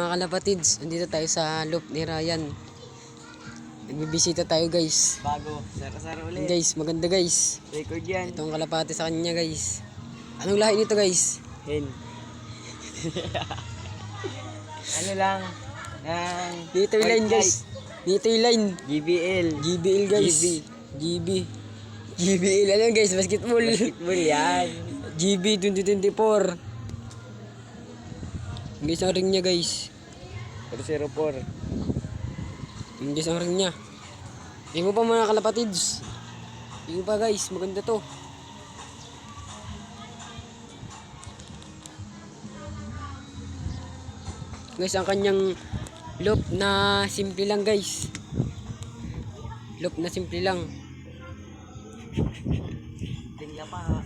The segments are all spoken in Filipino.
Mga kalapatids, andito tayo sa loop ni Ryan. Nagbibisita tayo guys. Bago, sara-sara ulit. Guys, maganda guys. Record yan. Itong kalapati sa kanya guys. Anong lahi nito guys? Hen. Ano lang, ng Dito yung line guys. Dito yung line. GBL. GBL guys. GB. GBL ano guys, basketball. Basketball yan. GB 2024. Guys, ang ring niya guys. 004. Yung guys, ang ring niya. Tingin mo pa mga kalapatids. Tingin pa guys, maganda to. Guys, ang kanyang loop na simple lang guys. Loop na simple lang. Tingnan pa.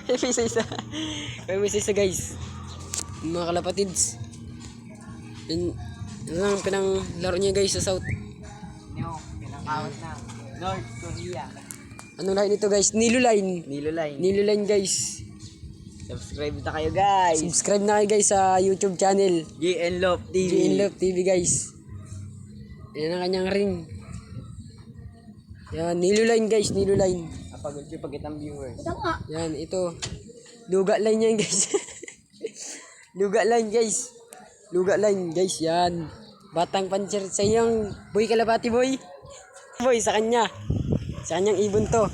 May isa-isa. May isa-isa guys. Mga kalapatids. Yan lang pinang laro niya guys sa South. Nyo, pinakawat na. North Korea. Anong line ito guys? Nilo line. Nilo line. Nilo line guys. Subscribe na kayo guys. Subscribe na kayo guys sa YouTube channel. GN Love TV. GN Love TV guys. Yan ang kanyang ring. Yan, Nilo line guys, Nilo line. Kapag yung pagkitang viewers. Yan, ito. Luga line yan guys. Luga line guys. Luga line guys, yan. Batang panser sa iyong boy kalapati boy. Boy, sa kanya. Sa kanyang ibon to.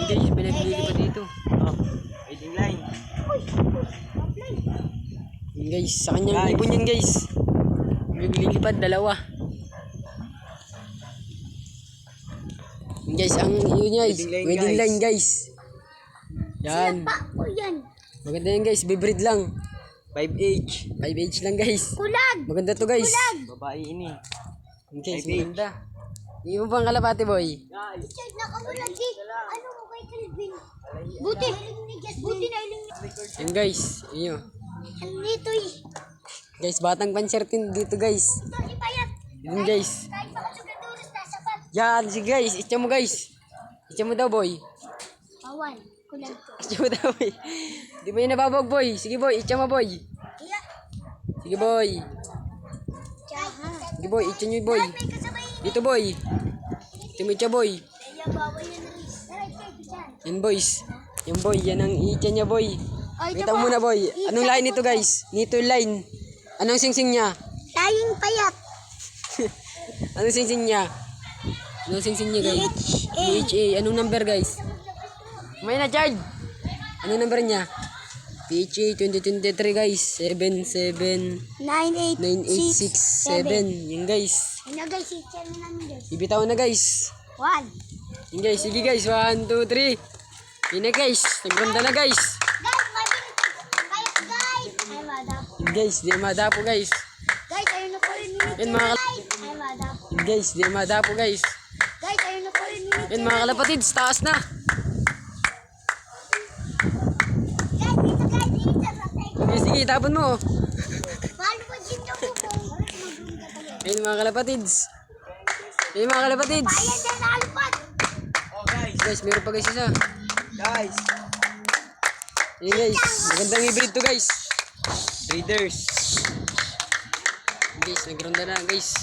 Guys, pinagbili pa dito. Oh, waiting line. Yan guys, sa kanyang ibon yan guys. Naglilipad, dalawa. Yan guys, ang yun guys, wedding line guys. Yan. Maganda yan guys, bibreed lang. 5H. 5H lang guys. Kulag! Maganda to guys. Babae ini. Yan guys, 5H. maganda. Hindi mo pang kalapati boy. Guys. Richard, nakamulag di. Ano mo kay Calvin? Buti. Buti na iling. Yan guys, inyo. Ano nito eh? Guys, batang pansertin dito guys. Ito, ipayat. Yan guys. Kahit baka sugaduros na sapat. Yan, sige guys, itcha mo guys. Itcha mo daw boy. Awan. Kulag to. Itcha mo daw boy. Di ba yun nababog boy? Sige boy, itcha mo boy. Iya. Sige boy. Tsaha. Sige boy, itcha nyo boy. May kasabay. Dito boy. Itcha mo itcha boy. Kaya bawal yan Riz. Tara, ikaw dyan. Yan boys. Yan boy, yan ang itcha niya boy. Ay, Kita mo muna boy. Anong line nito guys? Nito line. Anong singsing niya? Tayong payat. Anong singsing niya? Anong singsing niya guys? PHA. Anong number guys? May na charge. Anong number niya? PHA 2023 guys. 7798667. 9867. Yan guys. Ano guys, i-share na namin guys. Ibitaw na guys. 1. Yan guys. Sige guys. 1, 2, 3. Yan na guys. Nagranda na guys. Guys, mabilis. Guys, guys. Ay, madam. Yan guys. Di madapo guys. Guys, ayun na po rin minute. Yan mga Ay, madam. Yan guys. Di madapo guys. Guys, ayun na po rin minute. Yan mga kalapatids. Taas na. Guys, dito guys, dito sa Sige, sige. Tapon mo. Paano ba dito po kung mag-room ka tayo? Yan mga kalapatids. Yan mga kalapatids. Ayan na nalipad. Oh guys. Guys, meron pa guys isa. Guys. Yan guys. Magandang hybrid to guys. Breeders. Guys, nagronda na guys.